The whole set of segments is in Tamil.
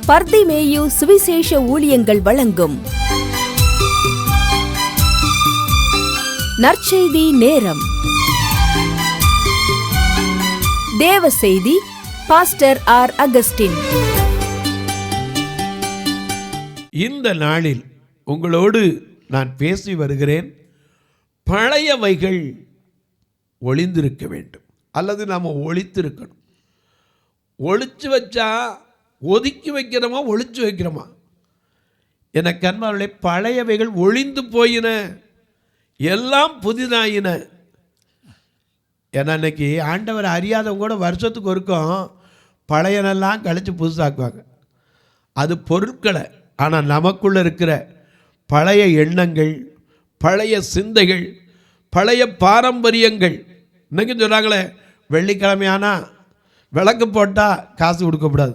பர்திமேயு சுவிசேஷ ஊழியங்கள் வழங்கும் நற்செய்தி நேரம். தேவ செய்தி பாஸ்டர் ஆர். அகஸ்டின். இந்த நாளில் உங்களோடு நான் பேசி வருகிறேன். பழையவைகள் ஒளிந்திருக்க வேண்டும், அல்லது நாம் ஒளித்திருக்கணும். ஒளிச்சு வச்சா ஒதுக்கி வைக்கிறோமா, ஒளிச்சு வைக்கிறோமா? எனக்கு அன்பார்களே, பழையவைகள் ஒளிந்து போயின, எல்லாம் புதிதாயின. ஏன்னா இன்னைக்கு ஆண்டவர் அறியாதவங்க கூட வருஷத்துக்கு ஒருக்கும் பழையனெல்லாம் கழித்து புதுசாக்குவாங்க. அது பொருட்களை. ஆனால் நமக்குள்ளே இருக்கிற பழைய எண்ணங்கள், பழைய சிந்தைகள், பழைய பாரம்பரியங்கள். இன்றைக்கி சொல்கிறாங்களே, வெள்ளிக்கிழமையானா விளக்கு போட்டால் காசு கொடுக்கக்கூடாது,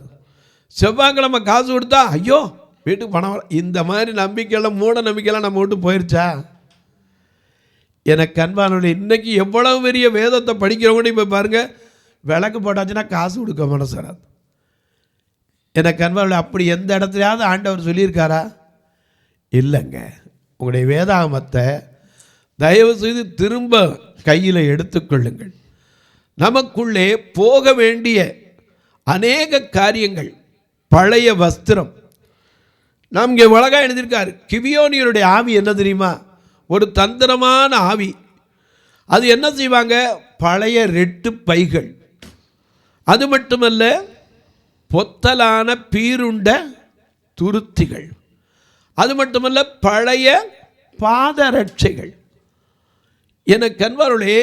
செவ்வாய்க்கிழமை காசு கொடுத்தா ஐயோ வீட்டுக்கு பணம் வர. இந்த மாதிரி நம்பிக்கையெல்லாம், மூட நம்பிக்கையெல்லாம் நம்ம விட்டு போயிடுச்சா? எனக்கு அன்பானவர்களே, இன்றைக்கி எவ்வளவு பெரிய வேதத்தை படிக்கிறவங்க இப்போ பாருங்கள், விளக்கு போட்டாச்சுன்னா காசு கொடுக்க மனசு வராது. எனக்கு அன்பானவர்களே, அப்படி எந்த இடத்துலையாவது ஆண்டவர் சொல்லியிருக்காரா? இல்லைங்க. உங்களுடைய வேதாகமத்தை தயவு செய்து திரும்ப கையில் எடுத்துக்கொள்ளுங்கள். நமக்குள்ளே போக வேண்டிய அநேக காரியங்கள், பழைய வஸ்திரம். நாம் இங்கே அழகாக எழுதியிருக்காரு. கிபியோனியருடைய ஆவி என்ன தெரியுமா? ஒரு தந்திரமான ஆவி. அது என்ன செய்வாங்க? பழைய ரெட்டு பைகள், அது மட்டுமல்ல பொத்தலான பீருண்ட துருத்திகள், அது மட்டுமல்ல பழைய பாதரட்சைகள். எனக்கு அன்பார்களே,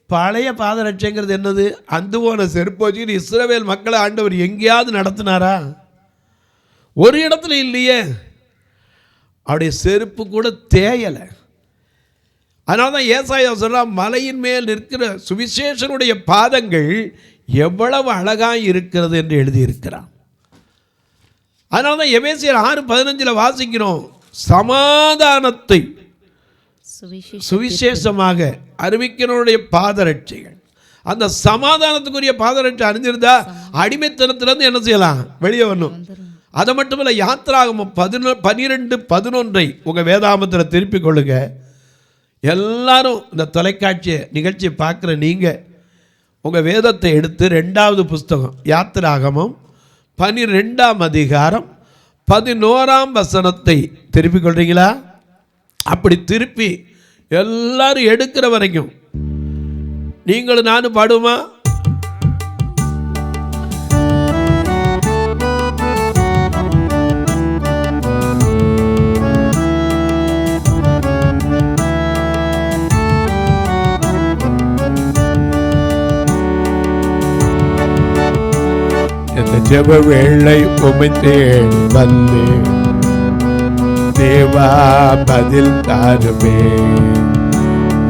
பழைய பாதரட்சைங்கிறது என்னது? அந்து போன செருப்பு வச்சுக்கிட்டு இஸ்ரவேல் மக்களை ஆண்டவர் எங்கேயாவது நடத்தினாரா? ஒரு இடத்துல இல்லையே. அவருடைய செருப்பு கூட தேயலை. அதனால தான் ஏசாயா சொல்கிறான், மலையின் மேல் நிற்கிற சுவிசேஷனுடைய பாதங்கள் எவ்வளவு அழகாக இருக்கிறது என்று எழுதியிருக்கிறான். அதனால தான் எபேசியர் 6:15 வாசிக்கிறோம், சமாதானத்தை சுவிசேஷமாக அறிவிக்கிறவனுடைய பாதரட்சைகள். அந்த சமாதானத்துக்குரிய பாதரட்சை அணிஞ்சிருந்தா அடிமைத்தனத்திலிருந்து என்ன செய்யலாம்? வெளியே வரணும். அதை மட்டுமல்ல, யாத்திராகமம் 12:11 உங்கள் வேதாகமத்தில் திருப்பிக் கொள்ளுங்க. எல்லாரும் இந்த தொலைக்காட்சி நிகழ்ச்சியை பார்க்குற நீங்கள் உங்கள் வேதத்தை எடுத்து 2வது புஸ்தகம் யாத்திராகமம் 12ஆம் அதிகாரம் 11ஆம் வசனத்தை திருப்பிக் கொள்றீங்களா? அப்படி திருப்பி எல்லாரும் எடுக்கிற வரைக்கும் நீங்களும் நானும் பாடுமா? இந்த ஜெப வேளை உமைத்தேன் வந்து தேவா பதில் தாருமே.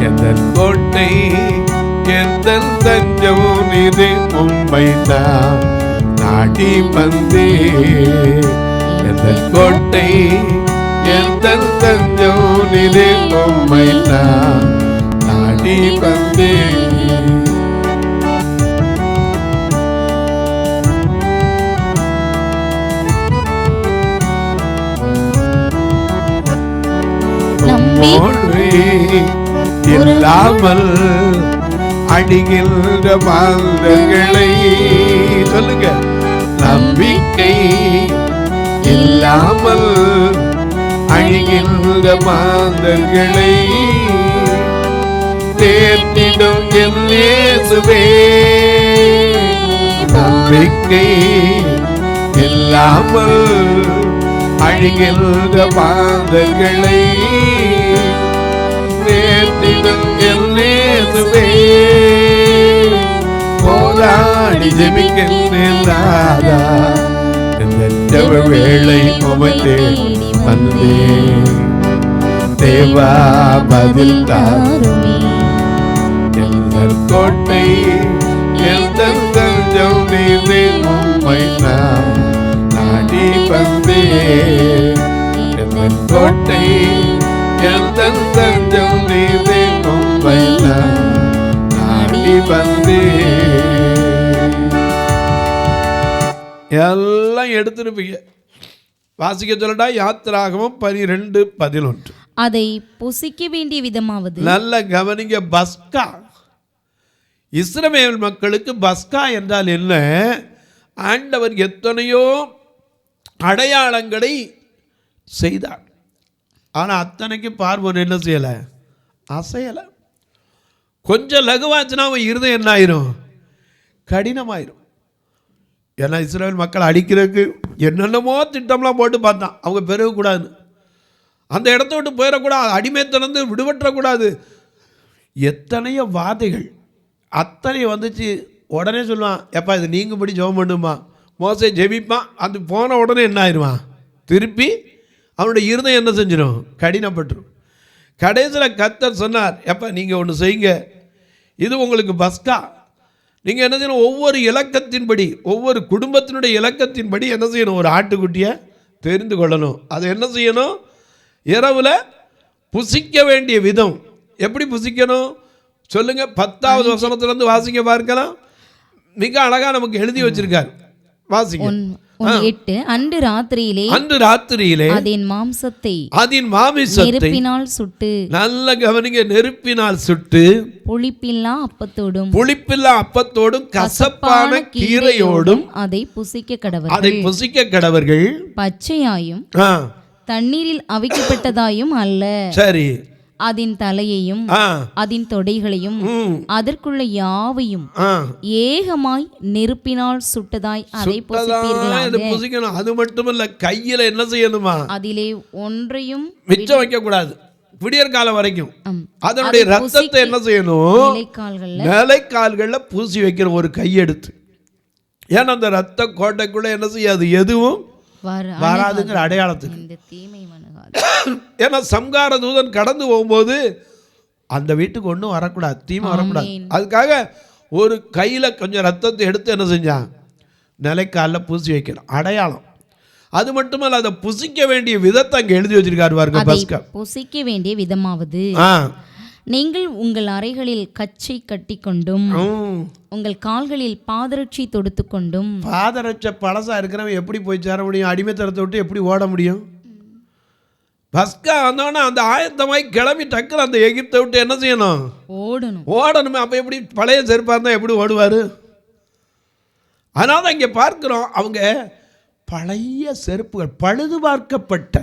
எந்தன் கோட்டை, எந்தன் தஞ்சம் நீரே, உம்மை நான் நாடி வந்தே. எந்தன் கோட்டை, எந்தன் தஞ்சம் நீரே, உம்மை நான் நாடி வந்தே. இல்லாமல் அடிகின்ற பாதங்களை சொல்லுங்க. நம்பிக்கை இல்லாமல் அழிகின்ற பாதங்களை தேர்ந்திடும் என் இயேசுவே. நம்பிக்கை இல்லாமல் அழிகின்ற பாதங்களை நேர்த்திடும் என் இயேசுவே. போராடி ஜெபிக்கின்றேன் ராதா, இந்த ஜெப வேளை உமக்கே வந்தேன். தேவா பதில் தாருமே. எந்தன் கோட்டை, எந்தன் தஞ்சம் நீரே, உம்மை நான் நாடி வந்தேன். எந்தன் கோட்டை, எந்தன் தஞ்சம் நீரே, உம்மை நான் நாடி வந்தேன். எல்லாம் எடுத்துருப்பீங்க. வாசிக்க சொல்லட்டா? யாத்திராகமம் 12:11. அதை புசிக்க வேண்டிய விதமாவது. நல்ல கவனிங்க. பஸ்கா, இஸ்ரவேல் மக்களுக்கு பஸ்கா என்றால் என்ன? ஆண்டவர் எத்தனையோ அடையாளங்களை செய்தார். ஆனால் அத்தனைக்கு பார்வோன் என்ன செய்யலை? அசையலை. கொஞ்சம் லகுவாச்சுன்னா அவன் இருதயம் என்ன ஆயிரும்? கடினமாயிரும். ஏன்னா இஸ்ரவேல் மக்கள் அடிக்கிறதுக்கு என்னென்னமோ திட்டம்லாம் போட்டு பார்த்தான். அவங்க பெருகக்கூடாது, அந்த இடத்த விட்டு போயிடக்கூடாது, அடிமைத்தனந்து விடுபற்றக்கூடாது. எத்தனையோ வாதைகள் அத்தனை வந்துச்சு. உடனே சொல்லுவான், எப்பா இது நீங்கள் படி ஜெபம் பண்ணுமா? மோசே ஜெபிப்பான். அது போன உடனே என்ன ஆயிடுவான்? திருப்பி அவனுடைய இருதயம் என்ன செஞ்சிடும்? கடினப்பட்டுரும். கடைசியில் கர்த்தர் சொன்னார், எப்பா நீங்கள் ஒன்று செய்யுங்க, இது உங்களுக்கு பஸ்கா. நீங்கள் என்ன செய்யணும்? ஒவ்வொரு இலக்கத்தின்படி, ஒவ்வொரு குடும்பத்தினுடைய இலக்கத்தின்படி என்ன செய்யணும்? ஒரு ஆட்டுக்குட்டியை தெரிந்து கொள்ளணும். அதை என்ன செய்யணும்? இரவில் புசிக்க வேண்டிய விதம் எப்படி புசிக்கணும் சொல்லுங்க. 10வது வசனத்திலிருந்து வாசிங்க பார்க்கலாம். மிக அழகா நமக்கு எழுதி வச்சிருக்கார். வாசிங்க. 8. அன்று ராத்திரியிலே அதின் மாம்சத்தை நெருப்பினால் சுட்டு. நல்ல கவனிங்க. நெருப்பினால் சுட்டு புளிப்பில்லா அப்பத்தோடும் கசப்பான கீரையோடும் அதை புசிக்க கடவர்கள். பச்சையாயும் தண்ணீரில் அவிக்கப்பட்டதாயும் அல்ல. சரி. அதன் தலையையும் அதன் தொடைகளையும் அதற்குள்ள யாவையும் ஏகமாய் நெருப்பினால் சுட்டதாய் அதை புசிக்கணும். அது மட்டுமல்ல, கையில என்ன செய்யணுமா? அதிலே ஒன்றையும் மிச்சம் வைக்க கூடாது. விடியற் காலம் வரைக்கும் அதனுடைய ரத்தத்தை என்ன செய்யணும்? நிலைக்கால்கள்ல பூசி வைக்கணும். ஒரு கையெடுத்து. ஏன்னா அந்த ரத்த கோட்டைக்குள்ள என்ன செய்யாது? எதுவும் வராதுங்கிற அடையாளத்துக்கு. ஏன்னா சம்கார தூதன் கடந்து போகும்போது அந்த வீட்டுக்கு ஒன்றும் வரக்கூடாது, தீமை வரக்கூடாது. அதுக்காக ஒரு கையில் கொஞ்சம் ரத்தத்தை எடுத்து என்ன செஞ்சான்? நிலைக்காலில் பூசி வைக்கணும், அடையாளம். அது மட்டுமல்ல, அதை புசிக்க வேண்டிய விதத்தை அங்கே எழுதி வச்சிருக்காரு பாருங்க. பஸ்கா புசிக்க வேண்டிய விதமாவது, நீங்கள் உங்கள் அறைகளில் கச்சை கட்டி கொண்டும் உங்கள் கால்களில் பாதரட்சை தொடுத்து கொண்டும். பாதரட்சை பழசா இருக்கிறவன் எப்படி போய் சேர முடியும்? அடிமைத்தனத்தை விட்டு எப்படி ஓட முடியும்? பஸ்கா வந்தோன்னா அந்த ஆயத்தமாய் கிளம்பி டக்குன்னு அந்த எகிப்தை விட்டு என்ன செய்யணும்? ஓடணுமே. அப்போ எப்படி பழைய செருப்பாக இருந்தால் எப்படி ஓடுவார்? அதனால தான் இங்கே பார்க்குறோம், அவங்க பழைய செருப்புகள், பழுது பார்க்கப்பட்ட,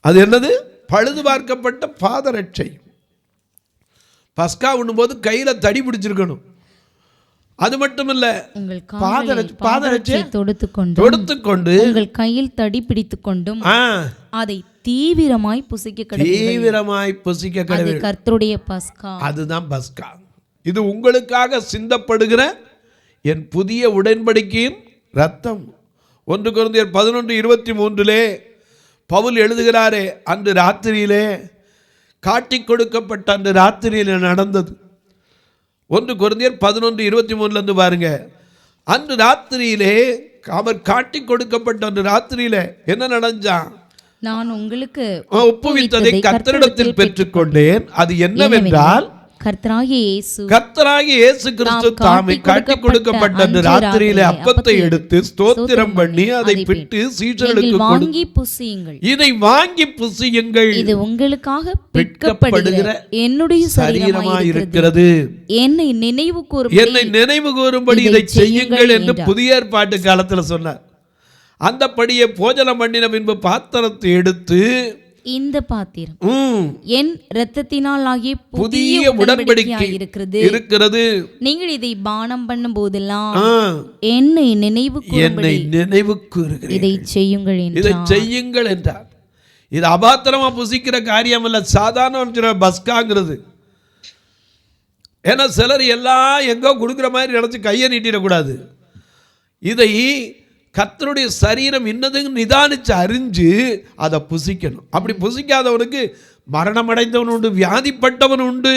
அது என்னது? பழுது பார்க்கப்பட்ட பாதரட்சை. பஸ்கா உண்ணும்போது கையில் தடி பிடிச்சிருக்கணும். அது மட்டும் இல்ல, பாதரட்சை தொடுத்துக்கொண்டு உங்கள் கையில் தடி பிடித்துக் கொண்டும் அதை தீவிரமாய் புசிக்க கர்த்தருடைய பஸ்கா. அதுதான் பஸ்கா. இது உங்களுக்காக சிந்தப்படுகிற என் புதிய உடன்படிக்கையின் ரத்தம். 1 கொரிந்தியர் 11:23 பவுல் எழுதுகிறாரே, அன்று ராத்திரியிலே காட்டிக் கொடுக்கப்பட்ட அந்த ராத்திரியிலே நடந்தது. 1 கொரிந்தியர் 11:23 பாருங்க. அன்று ராத்திரியிலே, அவர் காட்டிக் கொடுக்கப்பட்ட அன்று ராத்திரியிலே என்ன நடந்தான்? நான் உங்களுக்கு ஒப்புவித்ததை கர்த்தரிடத்தில் பெற்றுக்கொண்டேன். அது என்னவென்றால், கர்த்தராகிய இயேசு கிறிஸ்து தாமே காட்டிக் கொடுக்கப்பட்ட அந்த ராத்திரியிலே அப்பத்தை எடுத்து ஸ்தோத்திரம் பண்ணி அதை பிட்டு சீஷர்களுக்கு வாங்கி புசியுங்கள். இதை வாங்கி புசியுங்கள். இது உங்களுக்காக பிற்கப்படுகிற என்னுடைய சரீரமாய் இருக்கிறது. என்னை நினைவு கூறும்படி இதை செய்யுங்கள் என்று புதிய ஏற்பாட்டு காலத்தில் சொன்னார். அந்த படியை போஜனம் பண்ணின பின்பு பாத்திரத்தை எடுத்து, இந்த பாத்திரம் என் இரத்தத்தினால் ஆகிய புதிய உடன்படிக்கை இருக்கிறது. நீங்கள் இதை பானம் பண்ணும் போதெல்லாம் என்னை நினைவு கூறுகிறீர்கள். இதை செய்யுங்கள் என்றார். இது அபாத்திரமா புசிக்கிற காரியம் அல்ல, சாதாரண பஸ்காங்கிறது. ஏன்னா சிலர் எல்லாம் எங்கோ கொடுக்குற மாதிரி நினைச்சு கையை நீட்டிடக்கூடாது. இதை கர்த்தருடைய சரீரம் இன்னதுன்னு நிதானிச்சு அறிஞ்சு அதை புசிக்கணும். அப்படி புசிக்காதவனுக்கு மரணம் அடைந்தவன் உண்டு, வியாதிப்பட்டவன் உண்டு,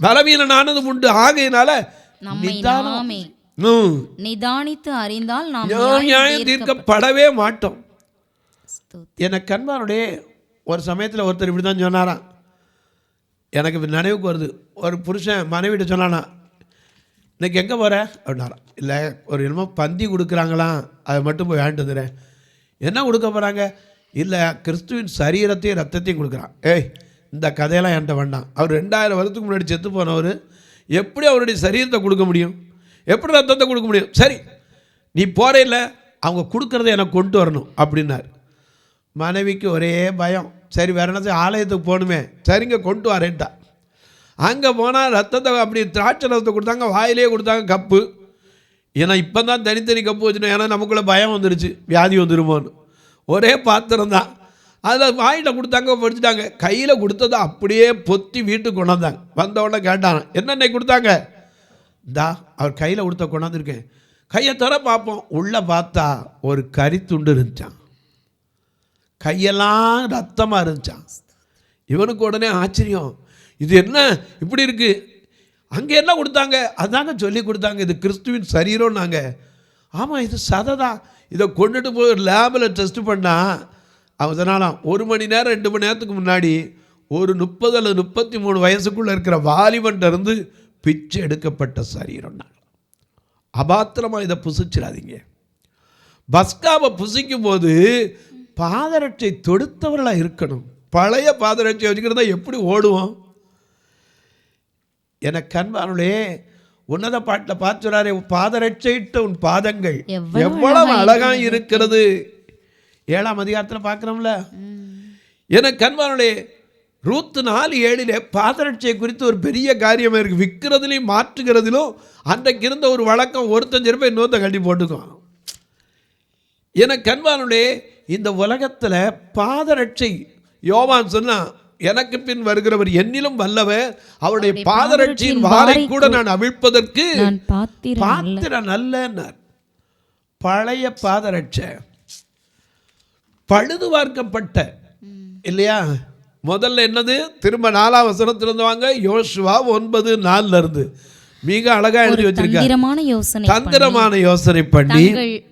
பலவீனனானதும் உண்டு. ஆகையினால நிதானித்து அறிந்தால் நாம் நியாயம் தீர்க்கப்படவே மாட்டோம். எனக்கு கண்பானுடைய ஒரு சமயத்தில் ஒருத்தர் இப்படி தான் சொன்னாராம். எனக்கு நினைவுக்கு வருது. ஒரு புருஷன் மனைவிட்ட சொன்னானா, இன்னைக்கு எங்கே போகிற அப்படின்னாராம். இல்லை ஒரு என்னமோ பந்தி கொடுக்குறாங்களாம், அதை மட்டும் போய் வாங்கிட்டு வந்துடுறேன். என்ன கொடுக்க போகிறாங்க? இல்லை கிறிஸ்துவின் சரீரத்தையும் ரத்தத்தையும் கொடுக்குறான். ஏய், இந்த கதையெல்லாம் என்கிட்ட வேண்டாம். அவர் 2000 வருஷத்துக்கு முன்னாடி செத்து போனவர், எப்படி அவருடைய சரீரத்தை கொடுக்க முடியும், எப்படி ரத்தத்தை கொடுக்க முடியும்? சரி, நீ போகிற இல்லை, அவங்க கொடுக்குறத எனக்கு கொண்டு வரணும் அப்படின்னார். மனைவிக்கு ஒரே பயம். சரி, வேறு என்ன, ஆலயத்துக்கு போகணுமே, சரிங்க கொண்டு வரேன்ட்டா. அங்கே போனால் ரத்தத்தை அப்படி திராட்சை ரத்தத்தை கொடுத்தாங்க, வாயிலே கொடுத்தாங்க கப்பு. ஏன்னா இப்போ தான் தனித்தனி கப்பு வச்சுட்டோம், ஏன்னா நமக்குள்ளே பயம் வந்துருச்சு, வியாதி வந்துருமோன்னு. ஒரே பாத்திரம் தான், அதில் வாயில் கொடுத்தாங்க, படிச்சுட்டாங்க. கையில் கொடுத்ததை அப்படியே பொத்தி வீட்டுக்கு கொண்டாந்தாங்க. வந்தவுடனே கேட்டாங்க, என்னென்ன கொடுத்தாங்க? இந்தா அவர் கையில் கொடுத்த கொண்டாந்துருக்கேன். கையை தர பார்ப்போம். உள்ளே பார்த்தா ஒரு கரித்துண்டு இருந்துச்சான், கையெல்லாம் ரத்தமாக இருந்துச்சான். இவனுக்கு உடனே ஆச்சரியம், இது என்ன இப்படி இருக்குது? அங்கே என்ன கொடுத்தாங்க? அதாங்க சொல்லி கொடுத்தாங்க, இது கிறிஸ்துவின் சரீரம். நாங்கள் ஆமாம், இது சதை தான், இதை கொண்டுட்டு போய் லேபில் டெஸ்ட் பண்ணால் அதனால் 1 மணி நேரம் 2 மணி நேரத்துக்கு முன்னாடி ஒரு 30 அல்லது 33 வயசுக்குள்ளே இருக்கிற வாலிபன்ட்ட இருந்து பிச்சை எடுக்கப்பட்ட சரீரம். நாங்கள் அபாத்திரமாக இதை புசிச்சிடாதீங்க. பஸ்காவை புசிக்கும் போது பாதரட்சை தொடுத்தவர்களாக இருக்கணும். பழைய பாதரட்சை வச்சுக்கிறதா எப்படி ஓடுவோம்? எனக்கு அன்பானே, உன்னத பாட்டில் பார்த்துறாரே, பாதரட்சையிட்ட உன் பாதங்கள் எவ்வளவு அழகா இருக்கிறது. 7ஆம் அதிகாரத்தில் பார்க்குறோம்ல. எனக்கு அன்பானே, ரூத் 4:7 பாதரட்சை குறித்து ஒரு பெரிய காரியமாக இருக்குது. விற்கிறதுலையும் மாற்றுகிறதிலும் அன்றைக்கு இருந்த ஒரு வழக்கம், ஒருத்தன் சிறப்பை இன்னொருத்த கட்டி போட்டுக்குவான். எனக்கு அன்பானே, இந்த உலகத்தில் பாதரட்சை, யோவான் சொன்னா, எனக்கு பின் வருகிறவர் என்னிலும் வல்லவர், அவருடைய பாதரட்சியின் வாரை கூட நான் அவிழ்ப்பதற்கு பாத்திரம் நல்ல. பழைய பாதரட்சை பழுது பார்க்கப்பட்ட இல்லையா? முதல்ல என்னது? திரும்ப 4ஆம் வசனத்திலிருந்து வாங்க, யோசுவா 9:4 இருந்து. மிக அழகா எழுதி வச்சிருக்காங்க. தந்திரமான யோசனை பண்ணி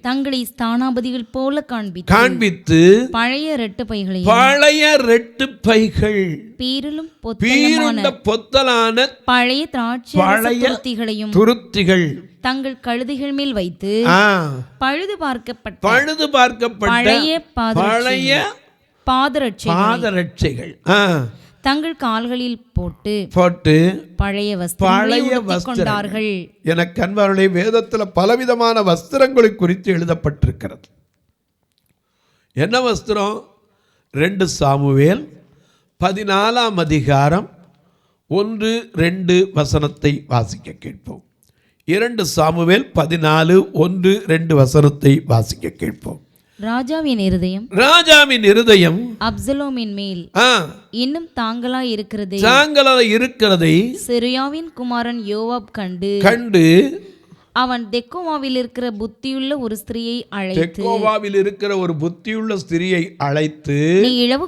தங்களை ஸ்தானாபதிகள் போல காண்பித்து பழைய ரெட்டு பைகள் பீருண்ட பொத்தலான பழைய திராட்சைகளையும் துருத்திகள் தங்கள் கழுதைகள் மேல் வைத்து பழுது பார்க்கப்பட்ட பழைய பாதரட்சைகள் தங்கள் கால்களில் போட்டு பழைய வஸ்திரங்கள். எனக்கு அன்பார்களே, வேதத்தில் பலவிதமான வஸ்திரங்களை குறித்து எழுதப்பட்டிருக்கிறது. என்ன வஸ்திரம்? 2 சாமுவேல் 14ஆம் அதிகாரம் 1-2 வசனத்தை வாசிக்க கேட்போம். 2 சாமுவேல் 14:1-2 வசனத்தை வாசிக்க கேட்போம். ராஜாவின் இருதயம் அப்சலோமின் மேல் இன்னும் தாங்களா இருக்கிறதை செருயாவின் குமாரன் யோவாப் கண்டு அவன் தெக்கோவாவில் இருக்கிற புத்தியுள்ள ஒரு ஸ்திரியை அழைத்து நீ இழவு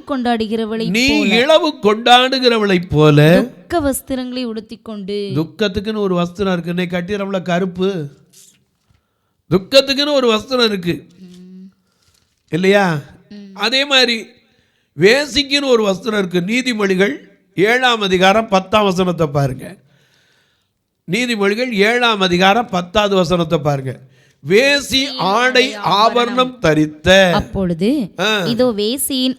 கொண்டாடுகிறவளைப் போல துக்க வஸ்திரங்களை உடுத்திக்கொண்டு. துக்கத்துக்குன்னு ஒரு வஸ்திரம் இருக்கு. இன்னைக்கு கட்டிடம்ல கருப்பு, துக்கத்துக்குன்னு ஒரு வஸ்திரம் இருக்கு இல்லையா? அதே மாதிரி வேசிக்குன்னு ஒரு வஸ்திரம் இருக்கு. நீதிமொழிகள் 7ஆம் அதிகாரம் 10ஆம் வசனத்தை பாருங்க. நீதிமொழிகள் 7ஆம் அதிகாரம் 10வது வசனத்தை பாருங்க. வேசி ஆடை ஆபரணம் தரித்த, அப்பொழுது இதோ வேசியின்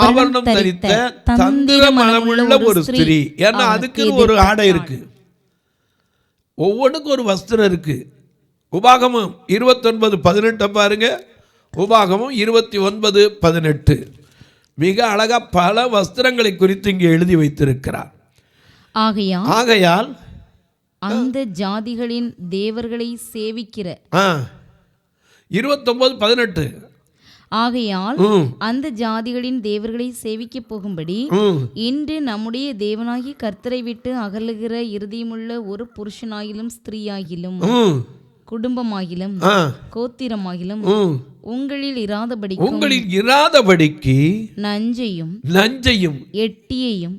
ஆபரணம் தரித்த தந்திர மனமுள்ள ஒரு ஸ்திரீ. ஏன்னா அதுக்கு ஒரு ஆடை இருக்கு, ஒவ்வொன்றுக்கும் ஒரு வஸ்திரம் இருக்கு. உபாகமம் 29:18 பாருங்க. உபாகமம் 29:18 மிக அழகா பல வஸ்திரங்களை குறித்து இங்கே எழுதி வைத்திருக்கிறார். ஆகையால் அந்த ஜாதிகளின் தேவர்களை சேவிக்கிற 29:18 ஆகையால் அந்த ஜாதிகளின் தேவர்களை சேவிக்க போகும்படி இன்று நம்முடைய தேவனாகி கர்த்தரை விட்டு அகலுகிற இருதயமுள்ள ஒரு புருஷனாகிலும் ஸ்திரீயாகிலும் குடும்பமாகிலும் கோத்திரமாகிலும் உங்களில் இராதபடிக்கு நஞ்சையும் எட்டியையும்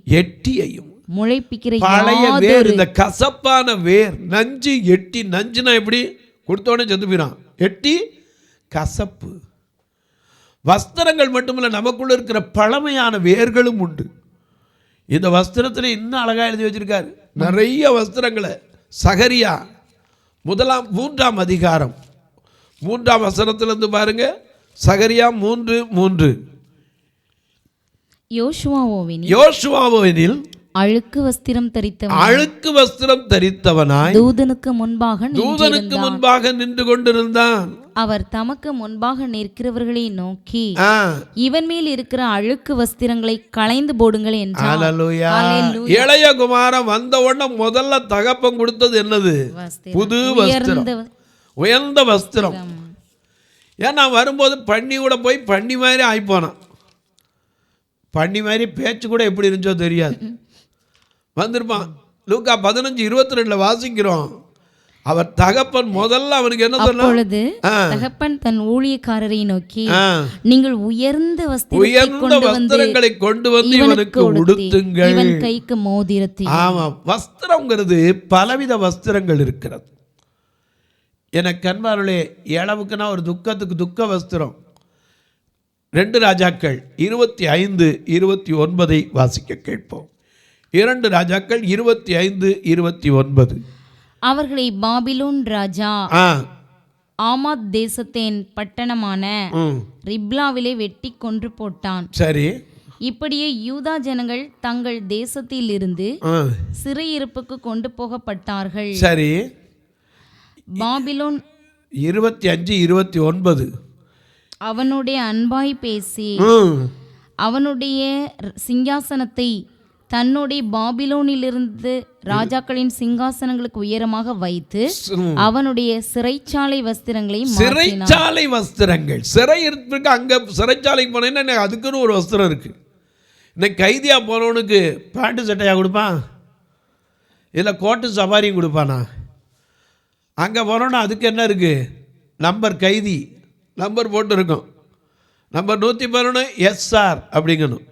முளைப்பிக்கிற பழைய வேர், இந்த கசப்பான வேர், நஞ்சு எட்டி. நஞ்சுனா எப்படி? கொடுத்தோடனே செத்து போயிடும். எட்டி கசப்பு. வஸ்திரங்கள் மட்டுமல்ல, நமக்குள்ள இருக்கிற பழமையான வேர்களும் உண்டு. இந்த வஸ்திரத்தில் இன்னும் அழகா எழுதி வச்சிருக்காரு, நிறைய வஸ்திரங்களை. சகரியா மூன்றாம் அதிகாரம் 3ஆம் வசனத்திலிருந்து பாருங்க. சகரியா 3:3. யோசுவாவோவெனில் அழுக்கு வஸ்திரம் தரித்தவனாய் தூதனுக்கு முன்பாக நின்று கொண்டிருந்தான். அவர் தமக்கு முன்பாக நிற்கிறவர்களை நோக்கி, இவன் மேல் இருக்கிற அழுக்கு வஸ்திரங்களை களைந்து போடுங்கள் என்றார். இளைய குமாரன் வந்த உடனே முதல்ல தகப்பன் கொடுத்தது என்னது? புது வஸ்திரம், உயர்ந்த வஸ்திரம். ஏன்னா வரும்போது பண்ணி கூட போய் பண்ணி மாதிரி ஆயிப்போனான். பண்ணி மாதிரி பேச்சு கூட எப்படி இருந்துச்சோ தெரியாது, வந்திருப்பான். லூக்கா 15:22 வாசிக்கிறோம். அவர் தகப்பன் முதல்ல அவனுக்கு என்ன சொன்னார்? தகப்பன் தன் ஊழியக்காரரை நோக்கி, நீங்கள் உயர்ந்த வஸ்திரங்களை கொண்டு வந்து இவனுக்கு உடுத்துங்கள், இவன் கைக்கு மோதிரத்தை. ஆமா, வஸ்திரம்ங்கிறது பலவித வஸ்திரங்கள் இருக்கிறது. எனக்கு அன்பார்களே, இளவுக்குன்னா ஒரு துக்கத்துக்கு துக்க வஸ்திரம். 2 ராஜாக்கள் 25:29 வாசிக்க கேட்போம். 2 ராஜாக்கள் 25:29. அவர்களை பாபிலோன் ராஜா ஆமாத் தேசத்தின் பட்டணமான ரிப்லாவிலே வெட்டி கொன்று போட்டான். சரி. இப்படியே யூதா ஜனங்கள் தங்கள் தேசத்தில் இருந்து சிறையிருப்புக்கு கொண்டு போகப்பட்டார்கள். சரி. பாபிலோன் 25:29. அவனுடைய அன்பாய் பேசி அவனுடைய சிங்காசனத்தை தன்னுடைய பாபிலோனிலிருந்து ராஜாக்களின் சிங்காசனங்களுக்கு உயரமாக வைத்து அவனுடைய சிறைச்சாலை வஸ்திரங்களை சிறைச்சாலை வஸ்திரங்கள் சிறை இருக்கு. அங்கே சிறைச்சாலைக்கு போனேன்னா அதுக்குன்னு ஒரு வஸ்திரம் இருக்கு. இன்னைக்கு கைதியா போனவனுக்கு பேண்ட்டு சட்டையாக கொடுப்பான், இல்லை கோட்டு சவாரியும் கொடுப்பானா? அங்கே போனோன்னா அதுக்கு என்ன இருக்குது? நம்பர் கைதி நம்பர் போட்டு இருக்கும். Number 111 SR அப்படிங்கணும்.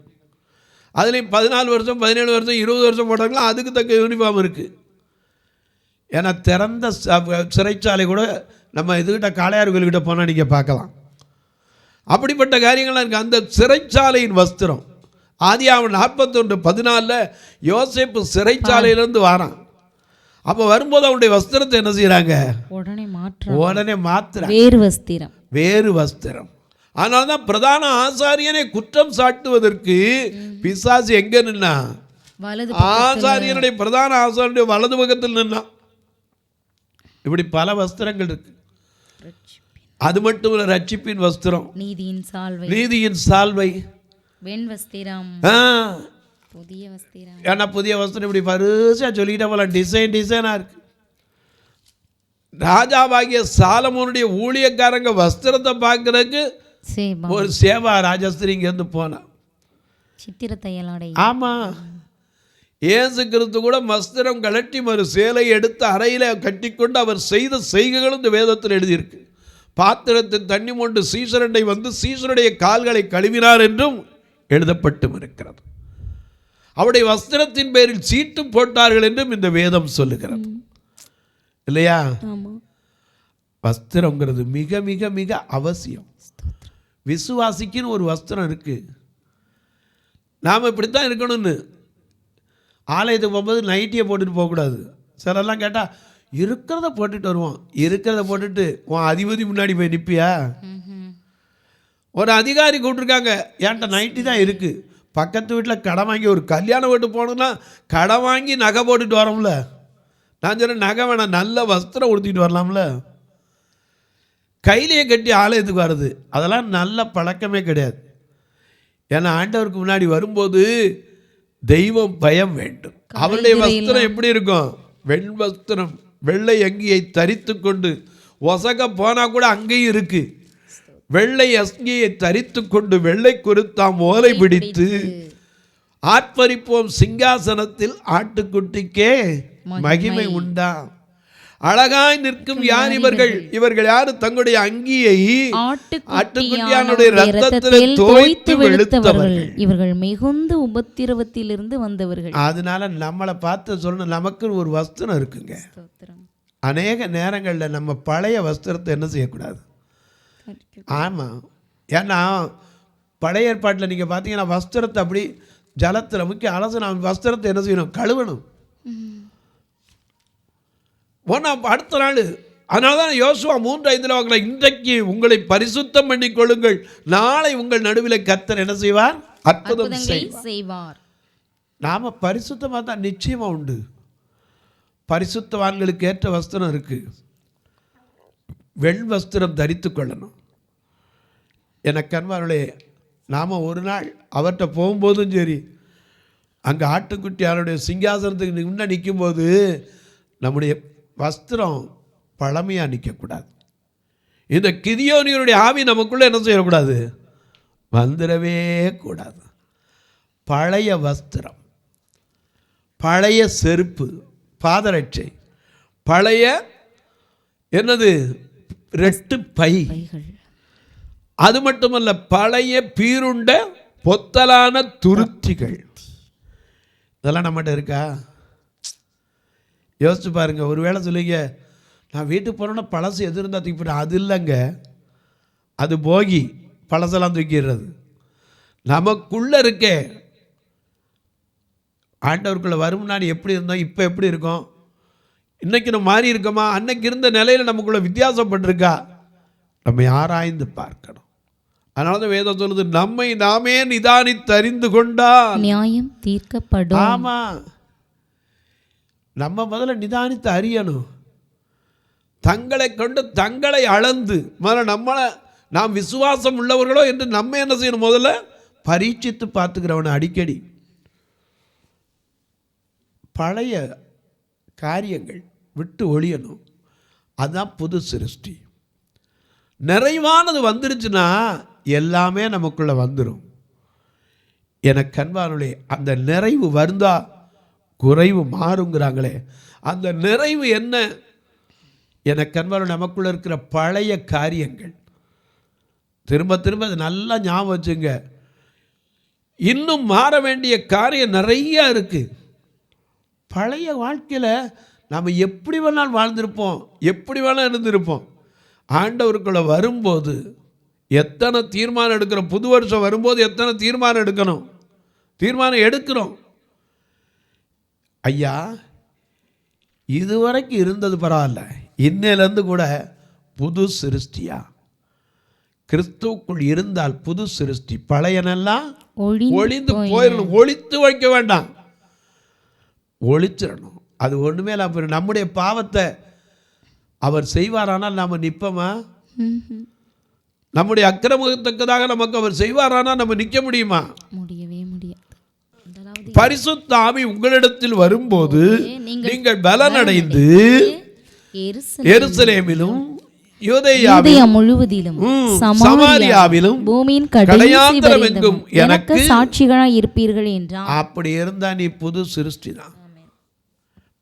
அதுலேயும் 14 வருஷம் 17 வருஷம் 20 வருஷம் போட்டாங்களா அதுக்கு தக்க யூனிஃபார்ம் இருக்குது. ஏன்னா திறந்த சிறைச்சாலை கூட நம்ம இதுகிட்ட காளையார் கோயில்கிட்ட போனால் நீங்கள் பார்க்கலாம். அப்படிப்பட்ட காரியங்கள்லாம் இருக்குது. அந்த சிறைச்சாலையின் வஸ்திரம் ஆதியாகமம் 41:14 யோசேப்பு சிறைச்சாலையிலேருந்து வாரான். அப்போ வரும்போது அவனுடைய வஸ்திரத்தை என்ன செய்கிறாங்க? உடனே மாற்ற வேறு வஸ்திரம். ஆனால் தான் பிரதான ஆசாரியனை குற்றம் சாட்டுவதற்கு பிசாசு எங்க நின்னா? ஆசாரியனுடைய பிரதான ஆசாரியனுடைய வலது பக்கத்தில் நின்னா. இப்படி பல வஸ்திரங்கள் இருக்கு. அது மட்டும் இல்ல, ரட்சிப்பின் வஸ்திரம், நீதியின் சால்வை, ஏன்னா புதிய வஸ்திரம் இப்படி பரிசா சொல்லிக்கிட்டே போலாம். டிசைனா இருக்கு. ராஜாவாகிய சாலமோனுடைய ஊழியக்காரங்க வஸ்திரத்தை பார்க்கறதுக்கு ஒரு சேவா ராஜஸ்திரி இங்கேருந்து போனா. ஆமா, இயேசு கிறிஸ்து கூட வஸ்திரம் கலட்டி ஒரு சேலை எடுத்து அறையில கட்டிக்கொண்டு அவர் செய்த செய்கைகளும் இந்த வேதத்தில் எழுதியிருக்கு. பாத்திரத்தில் தண்ணி மொண்டு சீசரண்டை வந்து சீசருடைய கால்களை கழுவினார் என்றும் எழுதப்பட்டும் இருக்கிறது. அவருடைய வஸ்திரத்தின் பேரில் சீட்டு போட்டார்கள் என்றும் இந்த வேதம் சொல்லுகிறது இல்லையா? வஸ்திரங்கிறது மிக மிக மிக அவசியம். விசுவாசிக்குன்னு ஒரு வஸ்திரம் இருக்கு. நாம் இப்படித்தான் இருக்கணும்னு. ஆலயத்துக்கு போகும்போது நைட்டியை போட்டுட்டு போகக்கூடாது. சிலர்லாம் கேட்டால் இருக்கிறத போட்டுட்டு வருவோம். இருக்கிறத போட்டுட்டு உன் அதிபதி முன்னாடி போய் நிற்பியா? ஒரு அதிகாரி கூப்பிட்டுருக்காங்க, என்கிட்ட நைட்டி தான் இருக்குது. பக்கத்து வீட்டில் கடை வாங்கி ஒரு கல்யாணம் வீட்டு போகணுன்னா கடை வாங்கி நகை போட்டுட்டு வரோம்ல. நான் சொன்னேன், நகை வேணாம், நல்ல வஸ்திரம் உடுத்திட்டு வரலாம்ல. கையிலேயே கட்டி ஆலயத்துக்கு வர்றது அதெல்லாம் நல்ல பழக்கமே கிடையாது. ஏன்னா ஆண்டவருக்கு முன்னாடி வரும்போது தெய்வம் பயம் வேண்டும். அவருடைய வஸ்திரம் எப்படி இருக்கும்? வெண் வஸ்திரம், வெள்ளை அங்கியை தரித்து கொண்டு, ஒசக போனால் கூட அங்கேயும் இருக்கு. வெள்ளை அங்கியை தரித்து கொண்டு வெள்ளை குருத்தாம் ஓலை பிடித்து ஆர்ப்பரிப்போம் சிங்காசனத்தில் ஆட்டுக்குட்டிக்கே மகிமை உண்டா. அழகாய் நிற்கும் யார் இவர்கள்? இவர்கள் யாரு? தங்களுடைய அங்கியை ஆட்டுக்குட்டியானுடைய ரத்தத்தில் தோய்த்து வெளுத்தவர்கள். இவர்கள் மிகுந்த உபத்திரவத்திலிருந்து வந்தவர்கள். அதனால நம்மளை பார்த்து சொல்லணும், நமக்கு ஒரு வஸ்திரம் இருக்குங்க. அநேக நேரங்களில் நம்ம பழைய வஸ்திரத்தை என்ன செய்யக்கூடாது. ஆமாம், ஏன்னா பழைய ஏற்பாட்டில் நீங்கள் பார்த்தீங்கன்னா வஸ்திரத்தை அப்படி ஜலத்தில் முக்கிய அலசு, நம்ம வஸ்திரத்தை என்ன செய்யணும்? கழுவணும். அடுத்த நாள். அதனால தான் யோசுவா 3:5 வாங்கல, இன்றைக்கு உங்களை பரிசுத்தம் பண்ணிக் கொள்ளுங்கள், நாளை உங்கள் நடுவில் கர்த்தர் என்ன செய்வார்? அற்புதம் செய்வார். நாம் பரிசுத்தமாக தான் நிச்சயமாக உண்டு. பரிசுத்தவான்களுக்கு ஏற்ற வஸ்திரம் இருக்கு. வெண் வஸ்திரம் தரித்து கொள்ளணும். எனக்கு அன்பார்களே, நாம் ஒரு நாள் அவர்கிட்ட போகும்போதும் சரி, அங்கே ஆட்டுக்குட்டியாருடைய சிங்காசனத்துக்கு முன்னே நிற்கும்போது நம்முடைய வஸ்திரம் பழமையாக நிற்கக்கூடாது. இந்த கிதியோனியருடைய ஆவி நமக்குள்ளே என்ன செய்யக்கூடாது? வந்துடவே கூடாது. பழைய வஸ்திரம், பழைய செருப்பு, பாதரட்சை, பழைய என்னது ரெட்டு பை, அது மட்டுமல்ல பழைய பீருண்ட பொத்தலான துருத்திகள், இதெல்லாம் நம்மகிட்ட இருக்கா? யோசிச்சு பாருங்க. ஒரு வேளை சொல்லிங்க, நான் வீட்டுக்கு போனோன்னா பழசு எது இருந்தால் தூக்கி போட்டேன். அது இல்லைங்க, அது போகி, பழசெல்லாம் தூக்கிடுறது. நமக்குள்ளே இருக்கே, ஆண்டவருக்குள்ளே வரும் முன்னாடி எப்படி இருந்தோம், இப்போ எப்படி இருக்கோம், இன்றைக்கி நம்ம மாறி இருக்கோமா, அன்னைக்கு இருந்த நிலையில் நமக்குள்ளே வித்தியாசப்பட்டிருக்கா, நம்ம ஆராய்ந்து பார்க்கணும். அதனால தான் வேதம் சொல்லுது, நம்மை நாமே நிதானித்து அறிந்து கொண்டால் நியாயம் தீர்க்கப்படும். ஆமாம், நம்ம முதல்ல நிதானித்து அறியணும். தங்களை கொண்டு தங்களை அளந்து முதல்ல நாம் விசுவாசம் உள்ளவர்களோ என்று நம்ம என்ன செய்யணும்? முதல்ல பரீட்சித்து பார்த்துக்கிறவனை அடிக்கடி. பழைய காரியங்கள் விட்டு ஒழியணும். அதுதான் புது சிருஷ்டி. நிறைவானது வந்துருச்சுன்னா எல்லாமே நமக்குள்ளே வந்துடும். எனக்கு அன்பானவர்களே, அந்த நிறைவு வருந்தா குறைவு மாறுங்கிறாங்களே, அந்த நிறைவு என்ன? எனக்கு அன்பானவர்களே, நமக்குள்ளே இருக்கிற பழைய காரியங்கள் திரும்ப திரும்ப அது நல்லா ஞாபகம் வச்சுங்க. இன்னும் மாற வேண்டிய காரியம் நிறையா இருக்குது. பழைய வாழ்க்கையில் நாம் எப்படி வேணாலும் வாழ்ந்திருப்போம், எப்படி வேணாலும் இருந்திருப்போம். ஆண்டவருக்குள்ளே வரும்போது எத்தனை தீர்மானம் எடுக்கிறோம். புது வருஷம் வரும்போது எத்தனை தீர்மானம் எடுக்கணும், தீர்மானம் எடுக்கிறோம். ஐயா, இதுவரைக்கும் இருந்தது பரவாயில்ல, இன்னையிலேருந்து கூட புது சிருஷ்டியா கிறிஸ்துவுக்குள் இருந்தால் புது சிருஷ்டி. பழையனெல்லாம் ஒளிந்து போயிடணும். ஒளித்து வைக்க வேண்டாம், ஒளிச்சிடணும். அது ஒன்றுமே இல்லாம நம்முடைய பாவத்தை அவர் செய்வாரானால் நாம் நிற்போமா? நம்முடைய அக்கிரமத்துக்காக நமக்கு அவர் செய்வாரானால் நம்ம நிற்க முடியுமா? முடியவே முடியாது. பரிசுத்த ஆவி உங்களிடத்தில் வரும்போது நீங்கள் பலனடைந்து எருசலேமிலும் யூதேயா முழுவதிலும் சமாரியாவிலும் பூமியின் கடையாந்தரம் எங்கும் எனக்கு சாட்சிகளாய் இருப்பீர்கள் என்றார். அப்படி இருந்தா நீ புது சிருஷ்டி தான்.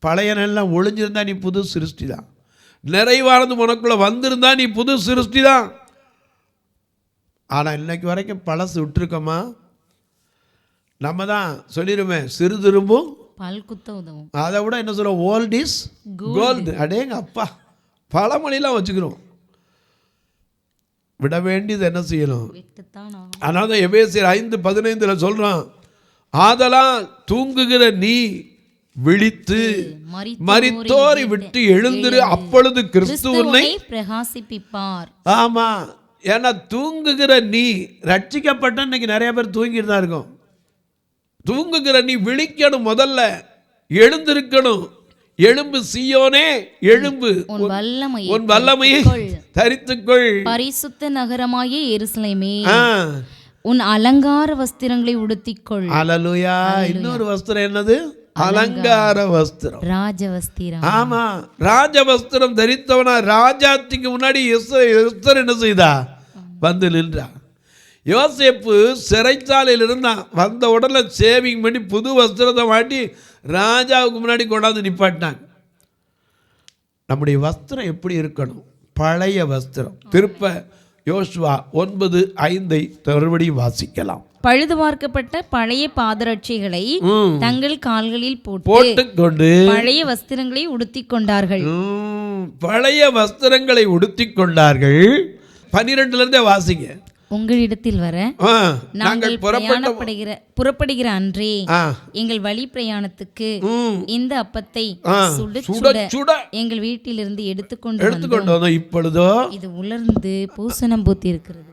பழையனெல்லாம் ஒளிஞ்சிருந்தா நீ புது சிருஷ்டி தான். நிறைவானது உனக்குள்ள வந்திருந்தா நீ புது சிருஷ்டி தான். ஆனால் இன்னைக்கு வரைக்கும் பழசு விட்டுருக்கோமா? நம்ம தான் சொல்லிடுமே, சிறு திரும்பும் பல் குத்த உதவும். அதை விட என்ன சொல்லுவோம்? Old is gold. அடேங்க அப்பா, பழமொழிலாம் வச்சுக்கிறோம். விட வேண்டியது என்ன செய்யணும்? அதனால தான் எபேசியர் 5:15 சொல்றான், ஆதலால் தூங்குகிற நீ விழித்து மரித்தோரை விட்டு எழுந்திரு, அப்பொழுது கிறிஸ்து உன்னை பிரகாசிப்பிப்பார். ஆமா, ஏன்னா தூங்குகிற நீ ரட்சிக்கப்பட்ட இன்னைக்கு நிறைய பேர் தூங்கிட்டு தான் இருக்கும். தூங்குகிற நீ விழிக்கணும், முதல்ல எழுந்திருக்கணும். எழும்பு சீயோனே எழும்பு, உன் வல்லமையை தரித்துக்கொள். பரிசுத்த நகரமாகிய எருசலேமே, உன் அலங்கார வஸ்திரங்களை உடுத்திக்கொள். அல்லேலூயா. இன்னொரு வஸ்திரம் என்னது? அலங்கார வஸ்திரம், ராஜ வஸ்திரம். ஆமா, ராஜ வஸ்திரம் தரித்தவனா ராஜாத்திக்கு முன்னாடி எஸ்தர் என்ன செய்தா? வந்து நின்றா. யோசேப்பு சிறைச்சாலையில் இருந்தான். வந்த உடனே சேவிங் பண்ணி புது வஸ்திரத்தை மாட்டி ராஜாவுக்கு முன்னாடி கொண்டாந்து நிப்பாட்டினாங்க. நம்முடைய வஸ்திரம் எப்படி இருக்கணும்? பழைய வஸ்திரம். திருப்ப யோசுவா 9:5 மறுபடியும் வாசிக்கலாம். பழுது பார்க்கப்பட்ட பழைய பாதரட்சைகளை தங்கள் கால்களில் போட்டுக்கொண்டு பழைய வஸ்திரங்களை உடுத்திக் கொண்டார்கள். பழைய வஸ்திரங்களை உடுத்திக் கொண்டார்கள். 12 வாசிங்க. உங்களிடத்தில் வர நாங்கள் புறப்படுகிற அன்றே எங்கள் வழி பிரயாணத்துக்கு இந்த அப்பத்தை சுட எங்கள் வீட்டிலிருந்து எடுத்துக்கொண்டு வந்தோம். இப்பொழுதோ இது உலர்ந்து பூசணம் பூத்தி இருக்கிறது.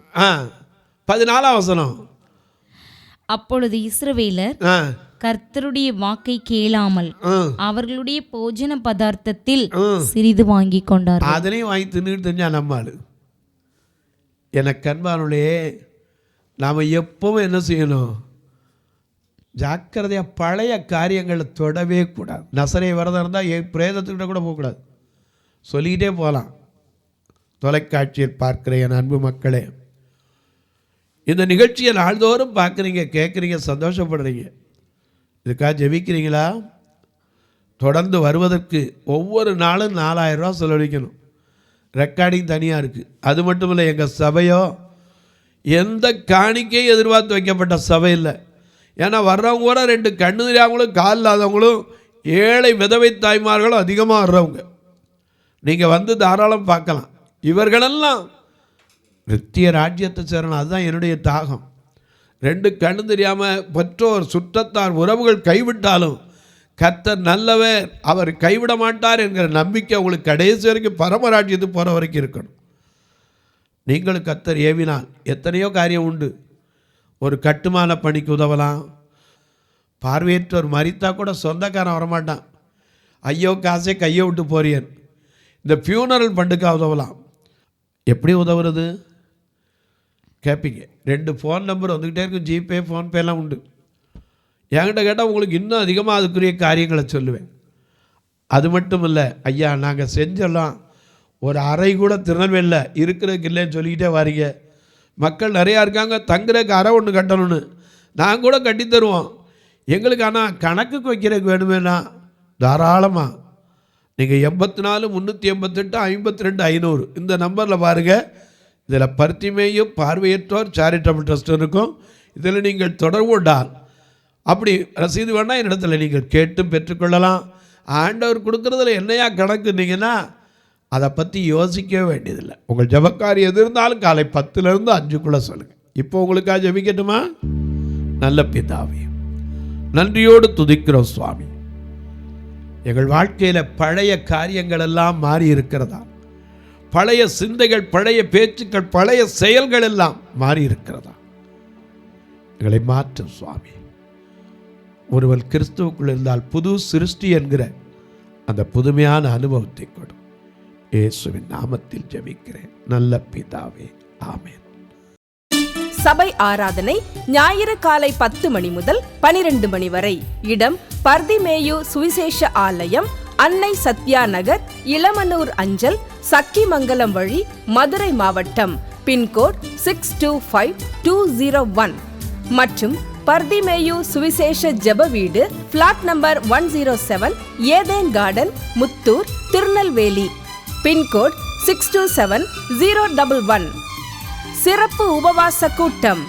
14ஆம் வசனம். அப்பொழுது இஸ்ரவேலர் கர்த்தருடைய வாக்கை கேளாமல் அவர்களுடைய போஜன பதார்த்தத்தில் சிறிது வாங்கி கொண்டார். அதனையும் வாங்கி தின்னுட்டு தெரிஞ்சா நம்மால். எனக்கு அன்பானுடைய நாம் எப்பவும் என்ன செய்யணும்? ஜாக்கிரதையாக பழைய காரியங்களை தொடவே கூடாது. நசரே வரதாக இருந்தால் பிரேதத்துக்கிட்ட கூட போகக்கூடாது. சொல்லிக்கிட்டே போகலாம். தொலைக்காட்சியில் பார்க்குற என் அன்பு மக்களே, இந்த நிகழ்ச்சியை நாள்தோறும் பார்க்குறீங்க, கேட்குறீங்க, சந்தோஷப்படுறீங்க. இதுக்காக ஜெபிக்கிறீங்களா? தொடர்ந்து வருவதற்கு ஒவ்வொரு நாளும் 4000 ரூபா செலவழிக்கணும். ரெக்கார்டிங் தனியாக இருக்குது. அது மட்டும் இல்லை, எங்கள் சபையோ எந்த காணிக்கையும் எதிர்பார்த்து வைக்கப்பட்ட சபை இல்லை. ஏன்னா வர்றவங்க கூட 2 கண்ணு தெரியாதவங்களும் கால் இல்லாதவங்களும் ஏழை விதவை தாய்மார்களும் அதிகமாக வர்றவங்க. நீங்கள் வந்து தாராளம் பார்க்கலாம். இவர்களெல்லாம் நித்திய ராஜ்யத்தை சேரணும். அதுதான் என்னுடைய தாகம். 2 கண்ணு தெரியாமல் பெற்றோர் சுற்றத்தார் உறவுகள் கைவிட்டாலும் கர்த்தர் நல்லவர், அவர் கைவிட மாட்டார் என்கிற நம்பிக்கை உங்களுக்கு கடைசி வரைக்கும் பரமராஜ்யத்து போகிற வரைக்கும் இருக்கணும். நீங்களும் கர்த்தர் ஏவினால் எத்தனையோ காரியம் உண்டு. ஒரு கட்டுமான பணிக்கு உதவலாம். பார்வையற்றோர் மரித்தா கூட சொந்தக்காரன் வரமாட்டான். ஐயோ காசே கையை விட்டு போறியன். இந்த ஃபியூனரல் ஃபண்டுக்காக உதவலாம். எப்படி உதவுறது கேட்பீங்க. 2 ஃபோன் நம்பர் வந்துக்கிட்டே இருக்கும். ஜிபே, ஃபோன்பேலாம் உண்டு. என்கிட்ட கேட்டால் உங்களுக்கு இன்னும் அதிகமாக அதுக்குரிய காரியங்களை சொல்லுவேன். அது மட்டும் இல்லை, ஐயா நாங்கள் செஞ்சலாம், ஒரு அறை கூட திருநெல்வேலியில் இருக்கிறதுக்கு இல்லைன்னு சொல்லிக்கிட்டே வாரீங்க. மக்கள் நிறையா இருக்காங்க, தங்குறதுக்கு அறை ஒன்று கட்டணும்னு. நாங்கள் கூட கட்டித்தருவோம். எங்களுக்கு ஆனால் கணக்குக்கு வைக்கிறதுக்கு வேணுமேனா தாராளமாக நீங்கள் 84 388 52 500 இந்த நம்பரில் பாருங்கள். இதில் பர்த்திமேயும் பார்வையற்றோர் சேரிட்டபிள் ட்ரஸ்ட் இருக்கும். இதில் நீங்கள் தொடர்பு கொண்டால் அப்படி ரசீது வேணால் என்னிடத்தில் நீங்கள் கேட்டு பெற்றுக்கொள்ளலாம். ஆண்டவர் கொடுக்குறதுல என்னையா கணக்குன்னீங்கன்னா அதை பற்றி யோசிக்கவே வேண்டியதில்லை. உங்கள் ஜபக்காரி எது இருந்தாலும் காலை 10லேருந்து 5க்குள்ளே சொல்லுங்கள். இப்போ உங்களுக்காக ஜபிக்கட்டுமா? நல்ல பிதாவே, நன்றியோடு துதிக்கிறோம் சுவாமி. எங்கள் வாழ்க்கையில் பழைய காரியங்கள் எல்லாம் மாறி இருக்கிறதா? பழைய சிந்தைகள், பழைய பேச்சுக்கள், பழைய செயல்கள் எல்லாம் மாறி இருக்கிறதா? எங்களை மாற்றும் சுவாமி. ஒருவன் கிறிஸ்துவுக்குள் இருந்தால் புது சிருஷ்டி என்கிற அந்த புதுமையான அனுபவத்தை கொடு. இயேசுவின் நாமத்தில் ஜெபிக்கிறேன் நல்ல பிதாவே, ஆமென். சபை ஆராதனை ஞாயிறு காலை 10 மணி முதல் 12 மணி வரை. இடம் பர்திமேயு சுவிசேஷ ஆலயம், அன்னை சத்யா நகர், இளமனூர் அஞ்சல், சக்கிமங்கலம் வழி, மதுரை மாவட்டம். பின்கோட் 625201 மற்றும் பர்திமேயு சுவிசேஷ ஜெப வீடு, flat number 107, Eden garden, Muthur, Tirunelveli. Pin code 627011. சிறப்பு உபவாச கூட்டம்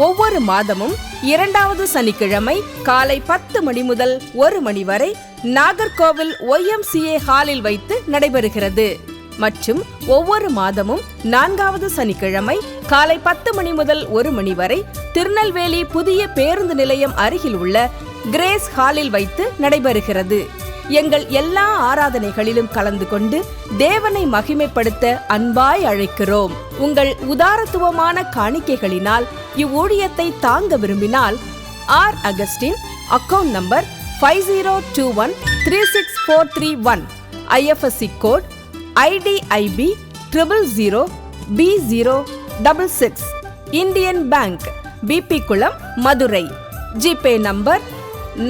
ஒவ்வொரு மாதமும் 2வது சனிக்கிழமை காலை 10 மணி முதல் 1 மணி வரை நாகர்கோவில் YMCA ஹாலில் வைத்து நடைபெறுகிறது. மற்றும் ஒவ்வொரு மாதமும் 4வது சனிக்கிழமை காலை 10 மணி முதல் 1 மணி வரை திருநெல்வேலி புதிய பேருந்து நிலையம் அருகில் உள்ள கிரேஸ் ஹாலில் வைத்து நடைபெறுகிறது. எங்கள் எல்லா ஆராதனைகளிலும் கலந்து கொண்டு தேவனை மகிமைப்படுத்த அன்பாய் அழைக்கிறோம். உங்கள் உதாரத்துவமான காணிக்கைகளினால் இவ்வூழியத்தை தாங்க விரும்பினால் R Augustin, account number 5021364331, IFSC code IDIB 000B066, Indian bank, BP Kulam, Madurai. GPay number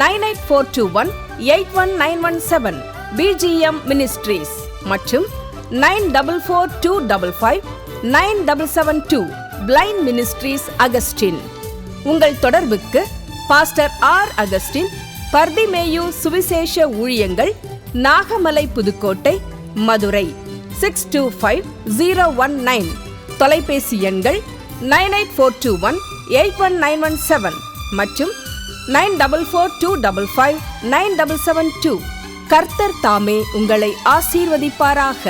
9842181917, BGM ministries மற்றும் 9442559772, பிளைண்ட் மினிஸ்ட்ரீஸ் அகஸ்டின். உங்கள் தொடர்புக்கு பாஸ்டர் ஆர் அகஸ்டின், பர்திமேயு சுவிசேஷ ஊழியங்கள், நாகமலை, புதுக்கோட்டை, மதுரை 625019. தொலைபேசி எண்கள் 9842181917 மற்றும் 9442559772. கர்த்தர் தாமே உங்களை ஆசீர்வதிப்பாராக.